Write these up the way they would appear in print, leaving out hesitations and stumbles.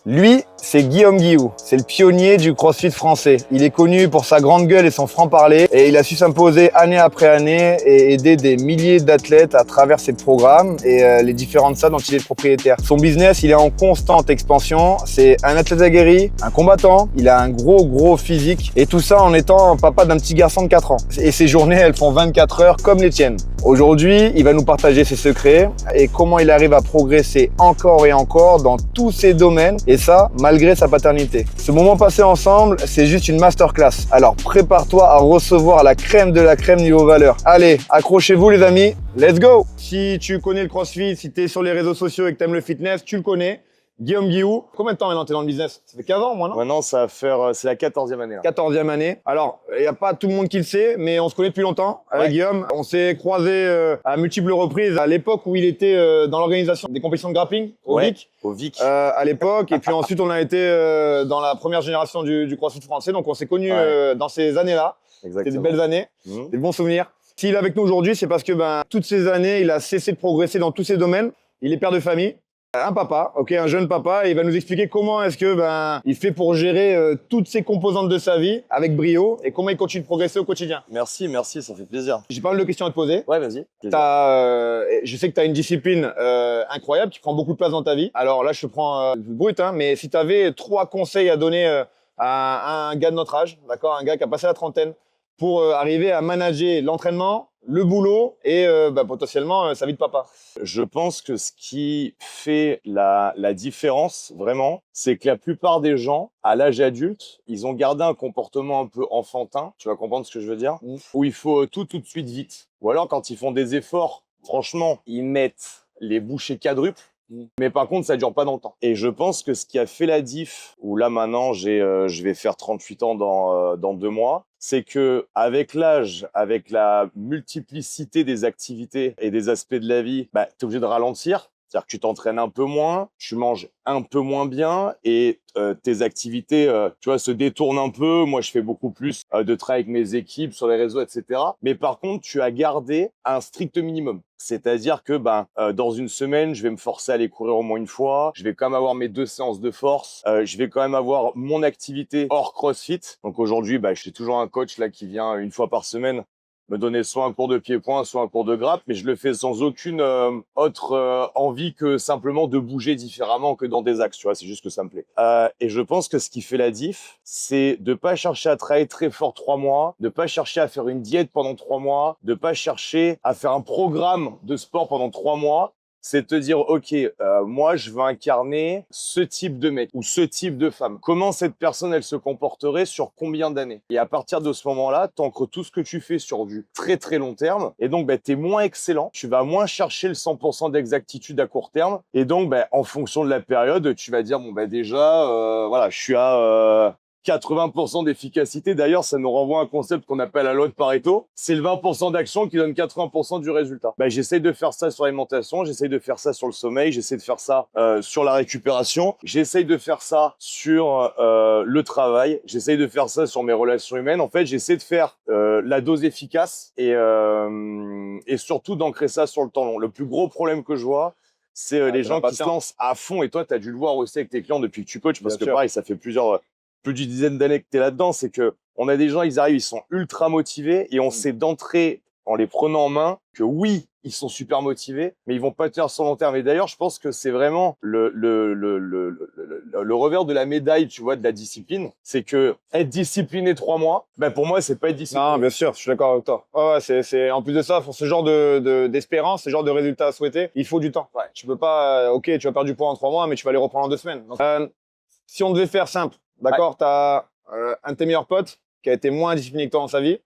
Lui, c'est Guillaume Guihou. C'est le pionnier du CrossFit français. Il est connu pour sa grande gueule et son franc-parler. Et il a su s'imposer année après année et aider des milliers d'athlètes à travers ses programmes et les différentes salles dont il est propriétaire. Son business, il est en constante expansion. C'est un athlète aguerri, un combattant. Il a un gros physique. Et tout ça en étant papa d'un petit garçon de 4 ans. Et ses journées, elles font 24 heures comme les tiennes. Aujourd'hui, il va nous partager ses secrets et comment il arrive à progresser encore et encore dans tous ses domaines. Et ça, malgré sa paternité. Ce moment passé ensemble, c'est juste une masterclass. Alors prépare-toi à recevoir la crème de la crème niveau valeur. Allez, accrochez-vous les amis, let's go! Si tu connais le CrossFit, si tu es sur les réseaux sociaux et que tu aimes le fitness, tu le connais. Guillaume Guihou, combien de temps maintenant tu es dans le business? Ça fait 15 ans, moi, non? Maintenant, ça va faire, c'est la 14e année. Là. 14e année. Alors, il n'y a pas tout le monde qui le sait, mais on se connaît depuis longtemps avec Guillaume. On s'est croisés à multiples reprises à l'époque où il était dans l'organisation des compétitions de grappling au VIC. Au VIC. À l'époque. Et puis ensuite, on a été dans la première génération du CrossFit français. Donc, on s'est connus dans ces années-là. C'était des belles années, des bons souvenirs. S'il est avec nous aujourd'hui, c'est parce que toutes ces années, il a cessé de progresser dans tous ses domaines. Il est père de famille. Un papa, un jeune papa, et il va nous expliquer comment est-ce que il fait pour gérer toutes ces composantes de sa vie avec brio et comment il continue de progresser au quotidien. Merci, ça fait plaisir. J'ai pas mal de questions à te poser. Ouais, vas-y. Je sais que tu as une discipline incroyable qui prend beaucoup de place dans ta vie. Alors là, je te prends brut, mais si tu avais 3 conseils à donner à un gars de notre âge, d'accord, un gars qui a passé la trentaine, pour arriver à manager l'entraînement, le boulot et potentiellement sa vie de papa. Je pense que ce qui fait la différence, vraiment, c'est que la plupart des gens, à l'âge adulte, ils ont gardé un comportement un peu enfantin, tu vas comprendre ce que je veux dire, où il faut tout de suite vite. Ou alors, quand ils font des efforts, franchement, ils mettent les bouchées quadruples. Mais par contre, ça dure pas dans le temps. Et je pense que ce qui a fait la diff, où là maintenant, je vais faire 38 ans dans 2 mois, c'est que avec l'âge, avec la multiplicité des activités et des aspects de la vie, tu es obligé de ralentir. C'est-à-dire que tu t'entraînes un peu moins, tu manges un peu moins bien et tes activités, tu vois, se détournent un peu. Moi, je fais beaucoup plus de travail avec mes équipes sur les réseaux, etc. Mais par contre, tu as gardé un strict minimum. C'est-à-dire que dans une semaine, je vais me forcer à aller courir au moins une fois. Je vais quand même avoir mes 2 séances de force. Je vais quand même avoir mon activité hors CrossFit. Donc aujourd'hui, je suis toujours un coach là qui vient une fois par semaine me donner soit un cours de pied-point, soit un cours de grappe, mais je le fais sans aucune autre envie que simplement de bouger différemment que dans des axes, tu vois, c'est juste que ça me plaît. Et je pense que ce qui fait la diff, c'est de pas chercher à travailler très fort 3 mois, de pas chercher à faire une diète pendant 3 mois, de pas chercher à faire un programme de sport pendant 3 mois, c'est te dire, OK, moi, je veux incarner ce type de mec ou ce type de femme. Comment cette personne, elle se comporterait sur combien d'années? Et à partir de ce moment-là, t'ancres tout ce que tu fais sur du très long terme. Et donc, t'es moins excellent. Tu vas moins chercher le 100% d'exactitude à court terme. Et donc, en fonction de la période, tu vas dire, déjà, voilà, je suis à 80% d'efficacité. D'ailleurs, ça nous renvoie à un concept qu'on appelle la loi de Pareto. C'est le 20% d'action qui donne 80% du résultat. J'essaye de faire ça sur l'alimentation, j'essaye de faire ça sur le sommeil, j'essaie de faire ça sur la récupération, j'essaye de faire ça sur le travail, j'essaye de faire ça sur mes relations humaines. En fait, j'essaie de faire la dose efficace et surtout d'ancrer ça sur le temps long. Le plus gros problème que je vois, c'est les gens qui se lancent à fond. Et toi, tu as dû le voir aussi avec tes clients depuis que tu coaches, parce que pareil, ça fait plus d'une dizaine d'années que tu es là-dedans, c'est que on a des gens, ils arrivent, ils sont ultra motivés et on sait d'entrée en les prenant en main que oui, ils sont super motivés, mais ils vont pas tenir sur le long terme. Et d'ailleurs, je pense que c'est vraiment le revers de la médaille, tu vois, de la discipline, c'est que être discipliné 3 mois, pour moi, c'est pas être discipliné. Non, bien sûr, je suis d'accord avec toi. C'est en plus de ça, pour ce genre d'espérance, ce genre de résultats à souhaiter, il faut du temps. Ouais. Tu peux pas, OK, tu vas perdre du poids en 3 mois, mais tu vas les reprendre en 2 semaines. Donc, si on devait faire simple, d'accord, tu as un de tes meilleurs potes qui a été moins discipliné que toi dans sa vie,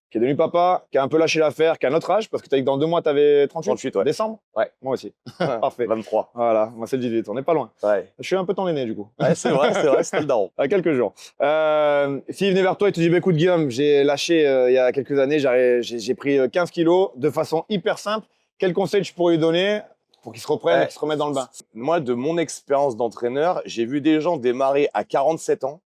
qui est devenu papa, qui a un peu lâché l'affaire, qui a notre âge, parce que tu as dit que dans 2 mois, tu avais 38, décembre. Ouais. Moi aussi. Parfait. 23. Voilà, moi c'est le 18, on n'est pas loin. Ouais. Je suis un peu ton aîné du coup. Ouais, c'est vrai, c'était le daron. À quelques jours. S'il venait vers toi et te dit, écoute Guillaume, j'ai lâché il y a quelques années, j'ai pris 15 kilos de façon hyper simple, quel conseil tu pourrais lui donner pour qu'il se reprenne et qu'il se remette dans le bain? Moi, de mon expérience d'entraîneur, j'ai vu des gens démarrer à 47 ans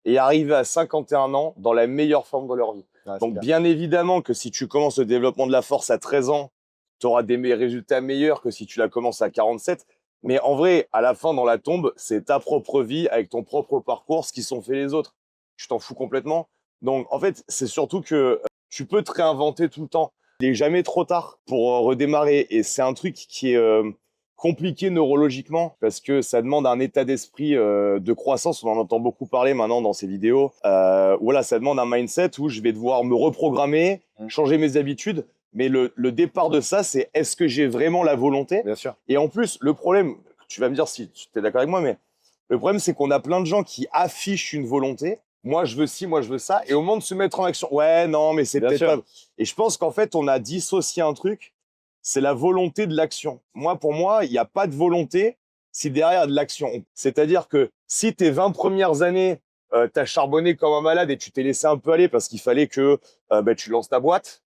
et arriver à 51 ans dans la meilleure forme de leur vie. Donc, bien évidemment que si tu commences le développement de la force à 13 ans, tu auras des résultats meilleurs que si tu la commences à 47. Mais en vrai, à la fin, dans la tombe, c'est ta propre vie avec ton propre parcours, ce qu'ils sont fait les autres. Tu t'en fous complètement. Donc, en fait, c'est surtout que tu peux te réinventer tout le temps. Il n'est jamais trop tard pour redémarrer. Et c'est un truc qui est compliqué neurologiquement parce que ça demande un état d'esprit de croissance. On en entend beaucoup parler maintenant dans ces vidéos. Voilà, ça demande un mindset où je vais devoir me reprogrammer, changer mes habitudes. Mais le départ de ça, c'est est-ce que j'ai vraiment la volonté? Bien sûr. Et en plus, le problème, tu vas me dire si tu es d'accord avec moi, mais le problème, c'est qu'on a plein de gens qui affichent une volonté. Moi, je veux ci, moi, je veux ça. Et au moment de se mettre en action, ouais, non, mais c'est Bien peut-être sûr. pas. Et je pense qu'en fait, on a dissocié un truc, c'est la volonté de l'action. Moi, pour moi, il n'y a pas de volonté si derrière il y a de l'action. C'est-à-dire que si tes 20 premières années, tu as charbonné comme un malade et tu t'es laissé un peu aller parce qu'il fallait que tu lances ta boîte,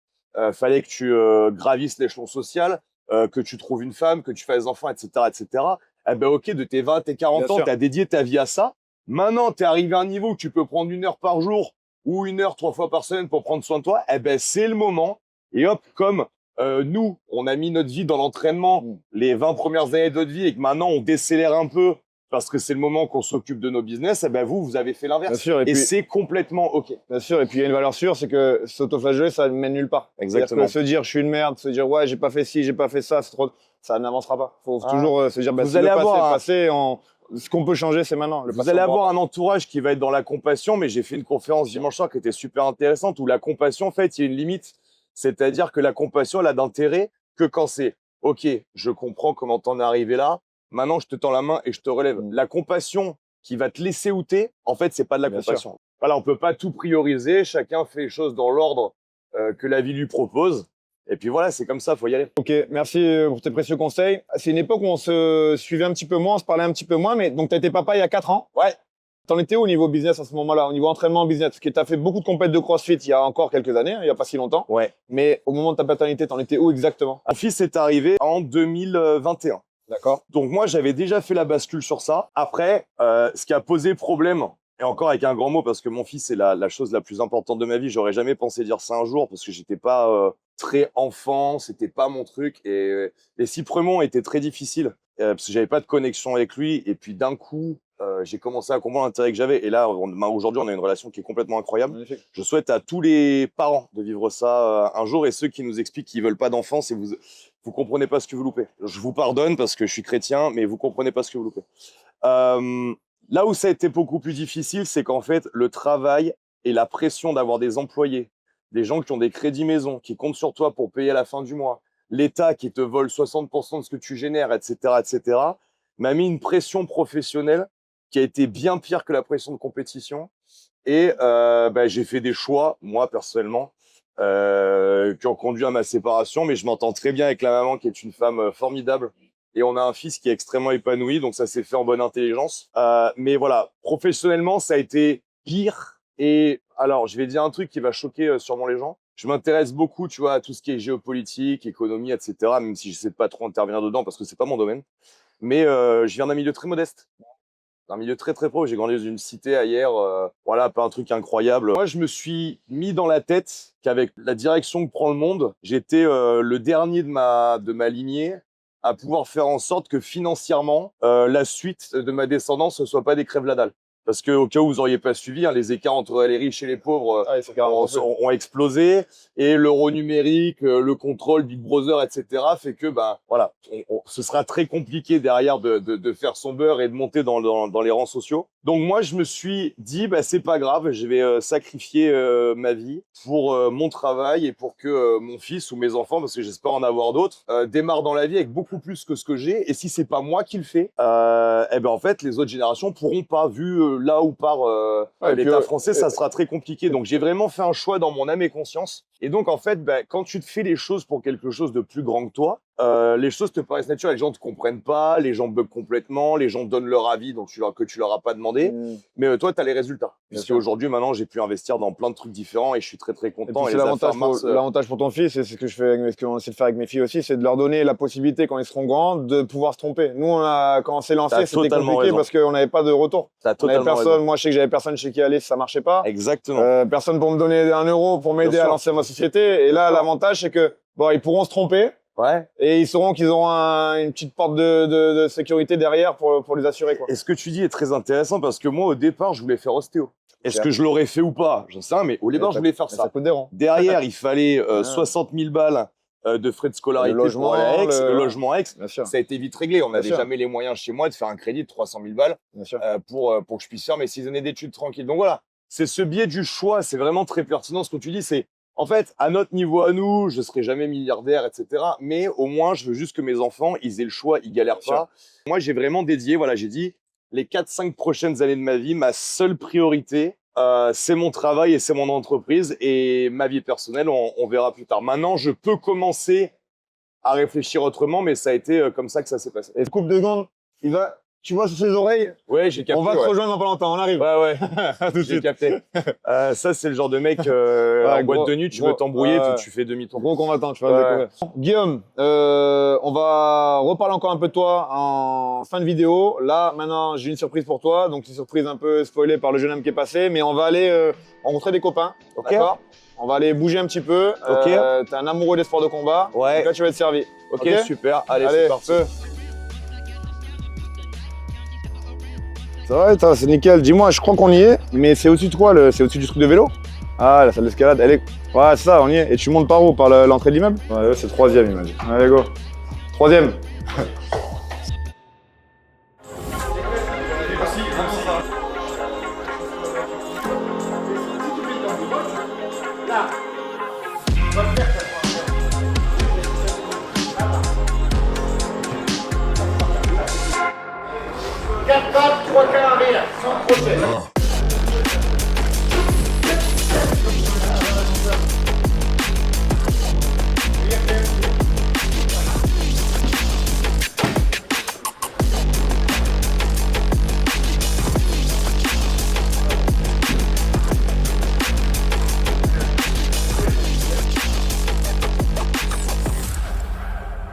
fallait que tu gravisses l'échelon social, que tu trouves une femme, que tu fasses des enfants, etc., etc. Eh ben, ok, de tes 20 et 40 Bien ans, sûr. tu as dédié ta vie à ça. Maintenant, tu es arrivé à un niveau où tu peux prendre 1 heure par jour ou 1 heure 3 fois par semaine pour prendre soin de toi. Eh ben, c'est le moment. Et hop, comme nous, on a mis notre vie dans l'entraînement les 20 premières années de notre vie et que maintenant, on décélère un peu parce que c'est le moment qu'on s'occupe de nos business, eh ben vous avez fait l'inverse. Bien sûr. Et c'est complètement OK. Bien sûr, et puis il y a une valeur sûre, c'est que s'autoflageller, ça ne mène nulle part. Exactement. Que se dire je suis une merde, se dire ouais, j'ai pas fait ci, j'ai pas fait ça, c'est trop... ça n'avancera pas. Faut toujours se dire bah, Vous si allez le passé avoir est passé, ce qu'on peut changer, c'est maintenant. Vous allez avoir un entourage qui va être dans la compassion, mais j'ai fait une conférence dimanche soir qui était super intéressante où la compassion, en fait, il y a une limite. C'est-à-dire que la compassion, elle a d'intérêt que quand c'est « Ok, je comprends comment t'en es arrivé là, maintenant je te tends la main et je te relève ». La compassion qui va te laisser outer, en fait, c'est pas de la compassion. Voilà, on peut pas tout prioriser, chacun fait les choses dans l'ordre que la vie lui propose. Et puis voilà, c'est comme ça, faut y aller. Ok, merci pour tes précieux conseils. C'est une époque où on se suivait un petit peu moins, on se parlait un petit peu moins, mais donc tu as été papa il y a 4 ans. Ouais. T'en étais où au niveau business à ce moment-là, au niveau entraînement business? Parce que tu as fait beaucoup de compètes de CrossFit il y a encore quelques années, il n'y a pas si longtemps. Ouais. Mais au moment de ta paternité, t'en étais où exactement? Mon fils est arrivé en 2021. D'accord. Donc moi, j'avais déjà fait la bascule sur ça. Après, ce qui a posé problème, et encore avec un grand mot, parce que mon fils est la chose la plus importante de ma vie, j'aurais jamais pensé dire ça un jour, parce que j'étais pas très enfant, c'était pas mon truc, et les 6 premiers mois étaient très difficiles, parce que j'avais pas de connexion avec lui, et puis d'un coup, j'ai commencé à comprendre l'intérêt que j'avais, et là, aujourd'hui, on a une relation qui est complètement incroyable. Magnifique. Je souhaite à tous les parents de vivre ça un jour, et ceux qui nous expliquent qu'ils veulent pas d'enfants, c'est vous comprenez pas ce que vous loupez. Je vous pardonne parce que je suis chrétien, mais vous comprenez pas ce que vous loupez. Là où ça a été beaucoup plus difficile, c'est qu'en fait, le travail et la pression d'avoir des employés, des gens qui ont des crédits maison, qui comptent sur toi pour payer à la fin du mois, l'État qui te vole 60% de ce que tu génères, etc., m'a mis une pression professionnelle qui a été bien pire que la pression de compétition. Et j'ai fait des choix, moi, personnellement, qui ont conduit à ma séparation, mais je m'entends très bien avec la maman qui est une femme formidable. Et on a un fils qui est extrêmement épanoui, donc ça s'est fait en bonne intelligence. Mais voilà, professionnellement, ça a été pire. Et alors, je vais dire un truc qui va choquer sûrement les gens. Je m'intéresse beaucoup, tu vois, à tout ce qui est géopolitique, économie, etc., même si je sais pas trop intervenir dedans parce que c'est pas mon domaine. Mais je viens d'un milieu très modeste. Un milieu très très pauvre. J'ai grandi dans une cité ailleurs, voilà, pas un truc incroyable. Moi, je me suis mis dans la tête qu'avec la direction que prend le monde, j'étais le dernier de ma lignée à pouvoir faire en sorte que financièrement, la suite de ma descendance ne soit pas des crèves la dalle. Parce que au cas où vous auriez pas suivi, hein, les écarts entre les riches et les pauvres ont explosé, et l'euro numérique, le contrôle Big Brother, etc. fait que voilà, ce sera très compliqué derrière de faire son beurre et de monter dans les rangs sociaux. Donc moi, je me suis dit, c'est pas grave, je vais sacrifier ma vie pour mon travail et pour que mon fils ou mes enfants, parce que j'espère en avoir d'autres, démarrent dans la vie avec beaucoup plus que ce que j'ai. Et si c'est pas moi qui le fais, en fait, les autres générations pourront pas, vu là où part l'État français, ça sera très compliqué. Donc j'ai vraiment fait un choix dans mon âme et conscience. Et donc en fait, quand tu te fais les choses pour quelque chose de plus grand que toi, les choses te paraissent naturelles. Les gens te comprennent pas, les gens bug complètement, les gens donnent leur avis donc que tu leur as pas demandé. Mais toi, tu as les résultats. Puisque aujourd'hui, maintenant, j'ai pu investir dans plein de trucs différents et je suis très très content. Et c'est l'avantage pour ton fils, et c'est ce que ce qu'on essaie de faire avec mes filles aussi, c'est de leur donner la possibilité quand ils seront grands de pouvoir se tromper. Nous, quand on s'est lancé, c'était compliqué parce qu'on n'avait pas de retour. Moi, je sais que j'avais personne chez qui aller si ça marchait pas. Exactement. Personne pour me donner 1 euro pour m'aider à lancer ma société. Et là, l'avantage, c'est que ils pourront se tromper. Ouais. Et ils sauront qu'ils auront une petite porte de sécurité derrière pour les assurer, quoi. Et ce que tu dis est très intéressant parce que moi, au départ, je voulais faire ostéo. Est-ce Ok. que je l'aurais fait ou pas? J'en sais rien, mais au départ, je voulais faire Ça ça. coûte des ronds. Derrière, il fallait Ah. 60 000 balles de frais de scolarité Le logement, pour aller à Aix. le- Le logement à Aix, Bien sûr, ça a été vite réglé. On Bien n'avait sûr. jamais les moyens chez moi de faire un crédit de 300 000 balles bien sûr. pour que je puisse faire mes 6 années d'études tranquilles. Donc voilà, c'est ce biais du choix. C'est vraiment très pertinent ce que tu dis. C'est en fait, à notre niveau à nous, je serai jamais milliardaire, etc. Mais au moins, je veux juste que mes enfants, ils aient le choix, ils galèrent Bien pas. Moi, j'ai vraiment dédié, voilà, j'ai dit, les 4-5 prochaines années de ma vie, ma seule priorité, c'est mon travail et c'est mon entreprise. Et ma vie personnelle, on verra plus tard. Maintenant, je peux commencer à réfléchir autrement, mais ça a été comme ça que ça s'est passé. Et coupe de secondes, tu vois sur ses oreilles, Ouais, j'ai capté. on va te ouais. rejoindre dans pas longtemps, on arrive. Ouais, ouais, À tout de j'ai suite. capté. Ça, c'est le genre de mec, Ouais, en boîte gros- de nuit, tu gros- veux t'embrouiller, ouais. tu fais demi-tour. Gros combattant, tu vas Ouais. découvrir. Guillaume, on va reparler encore un peu de toi en fin de vidéo. Là, maintenant, j'ai une surprise pour toi. Donc, une surprise un peu spoilée par le jeune homme qui est passé. Mais on va aller rencontrer des copains. Ok. D'accord. On va aller bouger un petit peu. Ok. T'es un amoureux des sports de combat. Ouais. Donc là, tu vas être servi. Ok, super. Allez, c'est parti. feu. Ça va, toi, c'est nickel. Dis-moi, je crois qu'on y est, mais c'est au-dessus de quoi c'est au-dessus du truc de vélo? Ah, la salle d'escalade, elle est. Ouais, c'est ça, on y est. Et tu montes par où? Par l'entrée de l'immeuble? Ouais, c'est le troisième, il m'a dit. Allez, go. Troisième.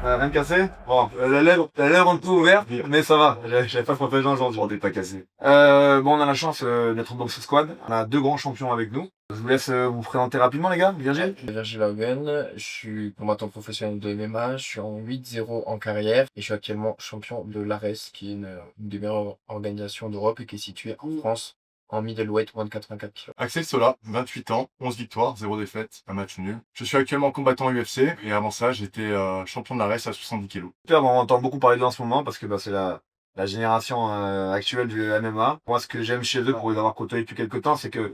Rien de cassé? Bon, la lèvre un peu ouverte, mais ça va. J'avais pas protégé aujourd'hui. On n'est pas cassé. Bon, on a la chance d'être dans ce squad. On a deux grands champions avec nous. Je vous laisse vous présenter rapidement, les gars. Virgile? Virgil Haugen, je suis combattant professionnel de MMA, je suis en 8-0 en carrière et je suis actuellement champion de l'ARES, qui est une des meilleures organisations d'Europe et qui est située en France, en middleweight, moins de 84 kg. Axel Sola, 28 ans, 11 victoires, 0 défaites, un match nul. Je suis actuellement combattant UFC et avant ça, j'étais champion de la RS à 70 kg. Super, on entend beaucoup parler de en ce moment parce que c'est la génération actuelle du MMA. Moi, ce que j'aime chez eux pour les avoir côtoyés depuis quelques temps, c'est que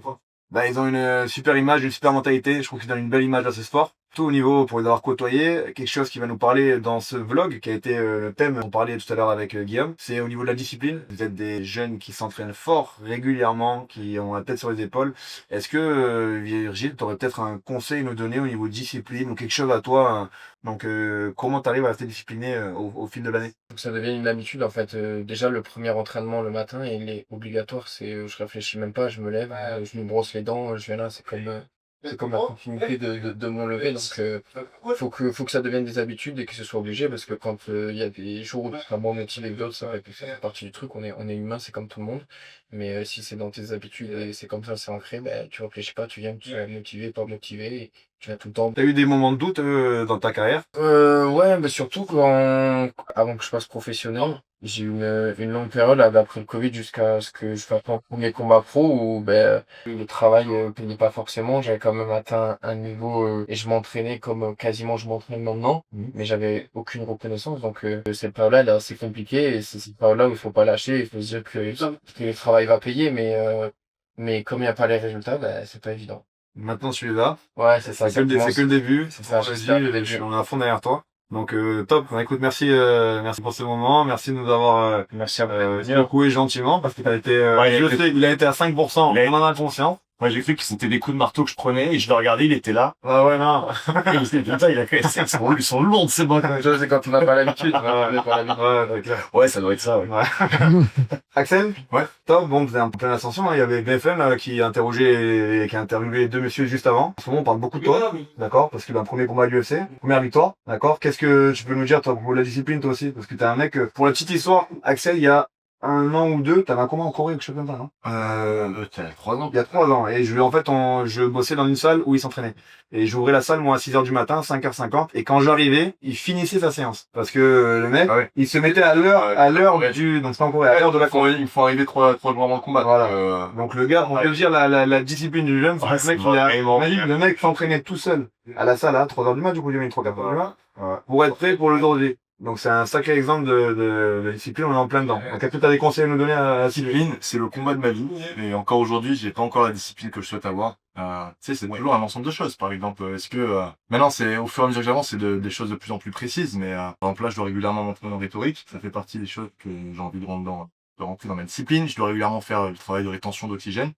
ils ont une super image, une super mentalité. Je trouve qu'ils donnent une belle image à ce sport. Tout au niveau, pour les avoir côtoyés, quelque chose qui va nous parler dans ce vlog, qui a été le thème on parlait tout à l'heure avec Guillaume, c'est au niveau de la discipline. Vous êtes des jeunes qui s'entraînent fort régulièrement, qui ont la tête sur les épaules. Est-ce que, Virgile, tu aurais peut-être un conseil à nous donner au niveau de discipline ou quelque chose à toi donc, comment tu arrives à rester discipliné au fil de l'année? Donc ça devient une habitude en fait. Déjà le premier entraînement le matin, il est obligatoire, je réfléchis même pas, je me lève, je me brosse les dents, je viens là, c'est comme la continuité de mon lever, donc faut que ça devienne des habitudes et que ce soit obligé, parce que quand il y a des jours où tu seras moins motivé que d'autres, ça fait partie du truc, on est humain, c'est comme tout le monde, mais si c'est dans tes habitudes et c'est comme ça, c'est ancré, tu réfléchis pas, tu viens, tu es motivé, pas motivé, et tu vas tout le temps. T'as eu des moments de doute dans ta carrière? Ouais, mais surtout avant que je passe professionnel, j'ai eu une longue période après le Covid jusqu'à ce que je fasse mon premier combat pro où le travail payait pas forcément. J'avais quand même atteint un niveau et je m'entraînais comme quasiment je m'entraîne maintenant, mais j'avais aucune reconnaissance. Donc cette période-là, elle est assez compliquée et c'est cette période-là où il faut pas lâcher. Il faut se dire que le travail va payer, mais comme il n'y a pas les résultats, c'est pas évident. Maintenant, tu es là. Ouais, c'est ça. C'est que le début. C'est ça, j'espère le début. On est à fond derrière toi. Donc top. Écoute, merci pour ce moment. Merci de nous avoir Merci à vous. secoué gentiment parce qu'il a été il a été à 5%. On en a conscience. Moi, j'ai cru que c'était des coups de marteau que je prenais et je le regardais, il était là. Ah ouais, non. Et il se dit, putain, il a fait, ils sont lourdes, ces bottes. C'est quand on n'a pas l'habitude. Ouais, clair. Ouais, ça doit être ça, ouais. Axel? Ouais. Top. Bon, vous êtes en pleine ascension, hein. Il y avait BFM qui a interviewé les deux messieurs juste avant. En ce moment, on parle beaucoup de toi. D'accord? Parce que premier combat à l'UFC, première victoire. D'accord? Qu'est-ce que tu peux nous dire, toi, pour la discipline, toi aussi? Parce que t'es un mec, pour la petite histoire, Axel, il y a un an ou deux, t'avais un combat en Corée ou quelque chose comme ça, non? T'as 3 ans. Il y a 3 ans. Et je bossais dans une salle où il s'entraînait. Et j'ouvrais la salle, moi, à 6h du matin, 5h50. Et quand j'arrivais, il finissait sa séance. Parce que le mec, Ah ouais. il se mettait à l'heure Ouais. donc c'est pas en Corée, à l'heure de la Corée. Il faut arriver 3 jours avant le combat. Voilà. Donc le gars, on peut dire la discipline du jeune, c'est Ouais, que le mec, c'est vraiment imagine, le mec s'entraînait tout seul à la salle à 3h du mat, du coup, il y avait 3-4h du mat, pour être prêt pour le jour J. Donc c'est un sacré exemple de discipline, on est en plein dedans. Donc est-ce que tu as des conseils à nous donner à Sylvie? Discipline, c'est le combat de ma vie. Et encore aujourd'hui, j'ai pas encore la discipline que je souhaite avoir. Tu sais, c'est toujours un ensemble de choses. Par exemple, est-ce que maintenant, c'est au fur et à mesure que j'avance, c'est des choses de plus en plus précises. Mais par exemple, là, je dois régulièrement m'entraîner en rhétorique. Ça fait partie des choses que j'ai envie de rentrer dans ma discipline. Je dois régulièrement faire le travail de rétention d'oxygène,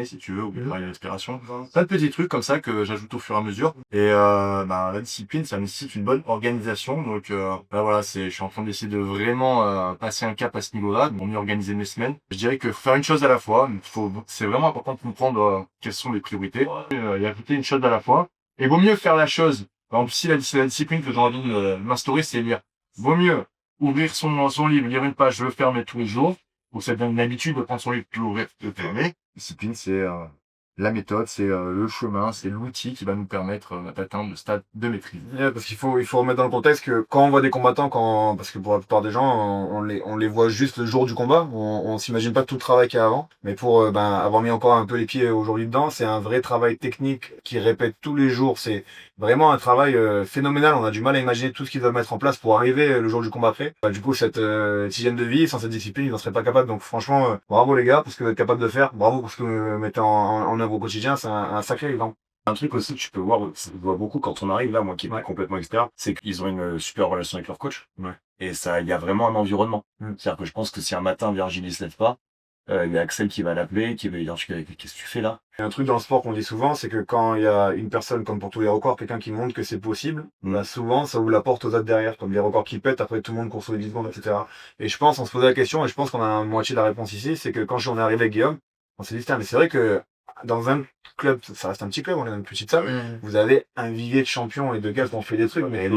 si tu veux, ou le travail de respiration. Plein de petits trucs comme ça que j'ajoute au fur et à mesure. Et la discipline, ça nécessite une bonne organisation. Donc là, voilà, je suis en train d'essayer de vraiment passer un cap à ce niveau-là, de mieux organiser mes semaines. Je dirais que faire une chose à la fois, c'est vraiment important de comprendre quelles sont les priorités. Et ajouter une chose à la fois. Et vaut mieux faire la chose. Par exemple, si la discipline que j'ai envie de m'instaurer, c'est lire. Vaut mieux ouvrir son livre, lire une page, le fermer tous les jours. Ou ça devient une habitude de prendre son livre, de l'ouvrir, de le fermer. Discipline, c'est la méthode, c'est le chemin, c'est l'outil qui va nous permettre d'atteindre le stade de maîtrise. Yeah, parce qu'il faut remettre dans le contexte que quand on voit des combattants, parce que pour la plupart des gens, on les voit juste le jour du combat, on s'imagine pas tout le travail qu'il y a avant. Mais pour avoir mis encore un peu les pieds aujourd'hui dedans, c'est un vrai travail technique qui répète tous les jours. C'est vraiment un travail phénoménal. On a du mal à imaginer tout ce qu'ils doivent mettre en place pour arriver le jour du combat après. Du coup, cette hygiène de vie, sans cette discipline, ils n'en seraient pas capables. Donc franchement, bravo les gars pour ce que vous êtes capables de faire. Bravo pour ce que vous mettez en œuvre au quotidien. C'est un sacré exemple. Un truc aussi que tu peux voir, je vois beaucoup quand on arrive là, moi qui est complètement expert, c'est qu'ils ont une super relation avec leur coach. Ouais. Et ça, il y a vraiment un environnement. Mm. C'est-à-dire que je pense que si un matin Virgile il se lève pas, il y a Axel qui va l'appeler, qui va lui dire qu'est-ce que tu fais là? Il y a un truc dans le sport qu'on dit souvent, c'est que quand il y a une personne, comme pour tous les records, quelqu'un qui montre que c'est possible, bah souvent ça ouvre la porte aux autres derrière, comme les records qui pètent, après tout le monde court sur les 10 secondes, etc. Et je pense, on se posait la question, et je pense qu'on a la moitié de la réponse ici, c'est que quand on est arrivé avec Guillaume, on s'est dit, mais c'est vrai que dans un club, ça reste un petit club, on est dans une petite salle, vous avez un vivier de champions et de gars qui ont fait des trucs, mais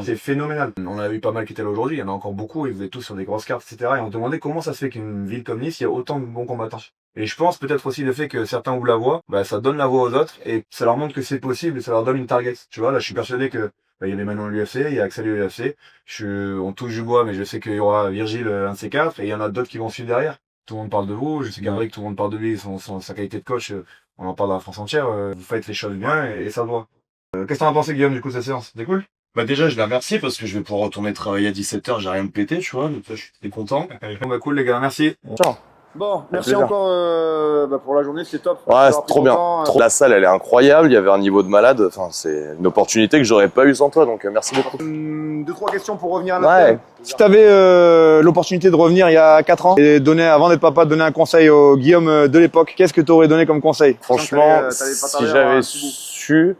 c'est phénoménal. On a eu pas mal qui étaient là aujourd'hui, il y en a encore beaucoup, et vous êtes tous sur des grosses cartes, etc. Et on se demandait comment ça se fait qu'une ville comme Nice, il y a autant de bons combattants. Et je pense peut-être aussi le fait que certains ouvrent la voie, bah, ça donne la voie aux autres, et ça leur montre que c'est possible, et ça leur donne une target. Tu vois, là, je suis persuadé que, il y a les Manon à l'UFC, il y a Axel à l'UFC, on touche du bois, mais je sais qu'il y aura Virgile, un de ces quatre, et il y en a d'autres qui vont suivre derrière. Tout le monde parle de vous, je sais qu'Amérique, tout le monde parle de lui, sa qualité de coach, on en parle dans la France entière, vous faites les choses bien, et ça se voit. Qu'est-ce que t'en as pensé, Guillaume, du coup, de cette séance? C'était cool? Bah déjà, je les remercie parce que je vais pouvoir retourner travailler à 17h, j'ai rien de pété, tu vois, donc là, je suis content. Bon, bah, cool, les gars, merci. Ciao. Bon, merci plaisir. encore pour la journée, c'était top. Ouais, c'est trop bien. La salle, elle est incroyable. Il y avait un niveau de malade. Enfin, c'est une opportunité que j'aurais pas eu sans toi. Donc, merci beaucoup. 2-3 questions pour revenir à notre thème. Si tu avais l'opportunité de revenir il y a 4 ans et avant d'être papa, donner un conseil au Guillaume de l'époque, qu'est-ce que tu aurais donné comme conseil? Franchement, si j'avais su,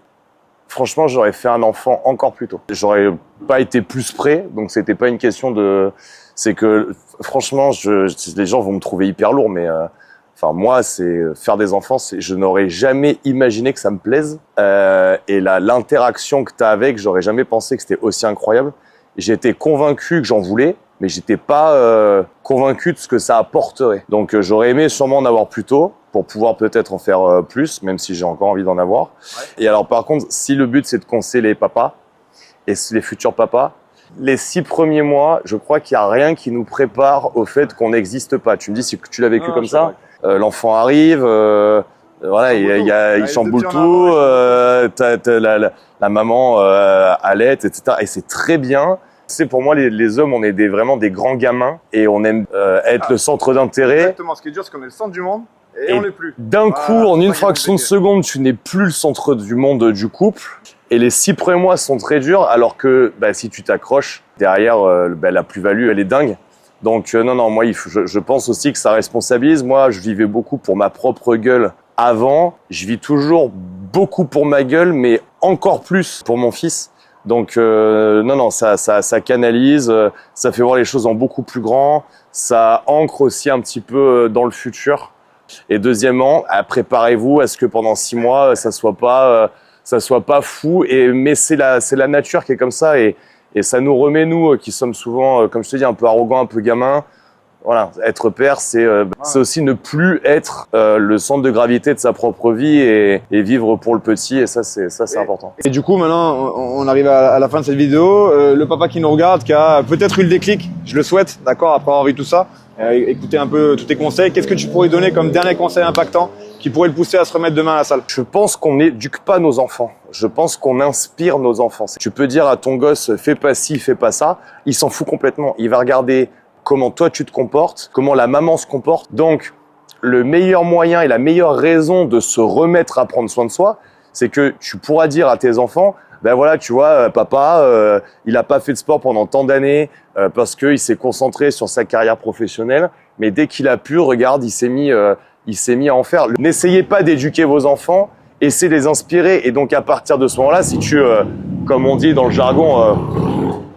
franchement, j'aurais fait un enfant encore plus tôt. J'aurais pas été plus prêt. Donc, c'était pas une question de... C'est que, franchement, les gens vont me trouver hyper lourd, mais enfin moi, c'est faire des enfants. Je n'aurais jamais imaginé que ça me plaise. Et l'interaction que t'as avec, j'aurais jamais pensé que c'était aussi incroyable. J'étais convaincu que j'en voulais, mais j'étais pas convaincu de ce que ça apporterait. Donc j'aurais aimé sûrement en avoir plus tôt pour pouvoir peut-être en faire plus, même si j'ai encore envie d'en avoir. Ouais. Et alors par contre, si le but c'est de conseiller les papas et les futurs papas, les 6 premiers mois, je crois qu'il n'y a rien qui nous prépare au fait qu'on n'existe pas. Tu me dis si tu l'as vécu comme ça. L'enfant arrive, voilà, il chamboule tout, la maman allait, etc. Et c'est très bien. C'est pour moi, les hommes, on est vraiment des grands gamins et on aime être le centre d'intérêt. Exactement, ce qui est dur, c'est qu'on est le centre du monde et on l'est plus. D'un coup, en une fraction de seconde, tu n'es plus le centre du monde du couple. Et les 6 premiers mois sont très durs, alors que si tu t'accroches, derrière, la plus-value, elle est dingue. Donc non, moi, je pense aussi que ça responsabilise. Moi, je vivais beaucoup pour ma propre gueule avant. Je vis toujours beaucoup pour ma gueule, mais encore plus pour mon fils. Donc non, ça canalise, ça fait voir les choses en beaucoup plus grand. Ça ancre aussi un petit peu dans le futur. Et deuxièmement, préparez-vous à ce que pendant 6 mois, ça soit pas fou, mais c'est la nature qui est comme ça et ça nous remet, nous qui sommes souvent, comme je te dis, un peu arrogants, un peu gamins, Voilà, être père, c'est aussi ne plus être le centre de gravité de sa propre vie et vivre pour le petit. Et ça, c'est important. Et du coup, maintenant, on arrive à la fin de cette vidéo. Le papa qui nous regarde, qui a peut-être eu le déclic, je le souhaite, d'accord, après avoir vu tout ça, écouter un peu tous tes conseils. Qu'est-ce que tu pourrais donner comme dernier conseil impactant qui pourrait le pousser à se remettre demain à la salle? Je pense qu'on n'éduque pas nos enfants. Je pense qu'on inspire nos enfants. Tu peux dire à ton gosse, fais pas ci, fais pas ça. Il s'en fout complètement. Il va regarder comment toi tu te comportes, comment la maman se comporte. Donc, le meilleur moyen et la meilleure raison de se remettre à prendre soin de soi, c'est que tu pourras dire à tes enfants, ben voilà, tu vois, papa, il a pas fait de sport pendant tant d'années parce qu'il s'est concentré sur sa carrière professionnelle. Mais dès qu'il a pu, regarde, il s'est mis à en faire. N'essayez pas d'éduquer vos enfants, essayez de les inspirer. Et donc, à partir de ce moment-là, si tu, comme on dit dans le jargon,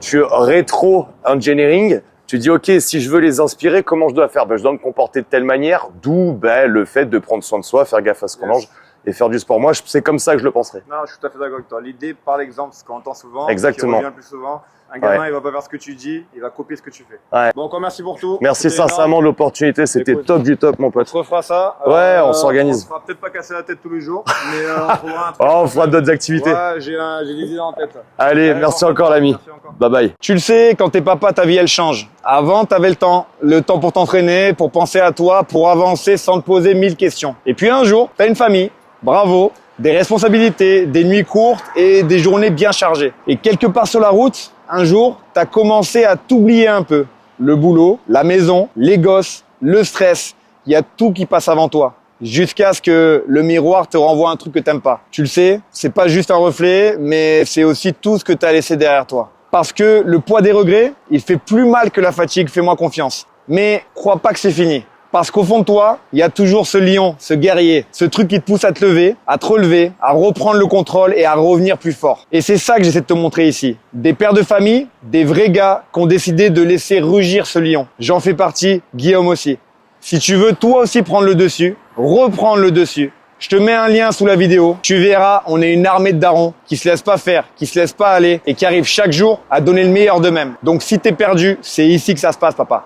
tu rétro-engineering, tu dis, OK, si je veux les inspirer, comment je dois faire? Ben, je dois me comporter de telle manière, d'où le fait de prendre soin de soi, faire gaffe à ce qu'on mange et faire du sport. Moi, c'est comme ça que je le penserais. Non, je suis tout à fait d'accord avec toi. L'idée, par l'exemple, ce qu'on entend souvent, exactement, qui revient le plus souvent, un gamin, il va pas faire ce que tu dis, il va copier ce que tu fais. Ouais. Bon, encore merci pour tout. Merci sincèrement de l'opportunité, c'était top du top, mon pote. On se refera ça. Ouais, on s'organise. On se fera peut-être pas casser la tête tous les jours, mais on trouvera un truc. Oh, on fera d'autres activités. Ouais, j'ai des idées en tête. Allez, merci encore l'ami. Bye bye. Tu le sais, quand t'es papa, ta vie elle change. Avant, t'avais le temps pour t'entraîner, pour penser à toi, pour avancer sans te poser 1000 questions. Et puis un jour, t'as une famille, bravo, des responsabilités, des nuits courtes et des journées bien chargées. Et quelque part sur la route, un jour, t'as commencé à t'oublier un peu. Le boulot, la maison, les gosses, le stress, il y a tout qui passe avant toi. Jusqu'à ce que le miroir te renvoie un truc que t'aimes pas. Tu le sais, c'est pas juste un reflet, mais c'est aussi tout ce que t'as laissé derrière toi. Parce que le poids des regrets, il fait plus mal que la fatigue, fais-moi confiance. Mais crois pas que c'est fini. Parce qu'au fond de toi, il y a toujours ce lion, ce guerrier, ce truc qui te pousse à te lever, à te relever, à reprendre le contrôle et à revenir plus fort. Et c'est ça que j'essaie de te montrer ici. Des pères de famille, des vrais gars qui ont décidé de laisser rugir ce lion. J'en fais partie, Guillaume aussi. Si tu veux toi aussi prendre le dessus, reprendre le dessus, je te mets un lien sous la vidéo. Tu verras, on est une armée de darons qui se laissent pas faire, qui se laissent pas aller et qui arrivent chaque jour à donner le meilleur d'eux-mêmes. Donc si t'es perdu, c'est ici que ça se passe, papa.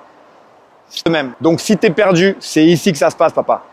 Donc si t'es perdu, c'est ici que ça se passe, papa.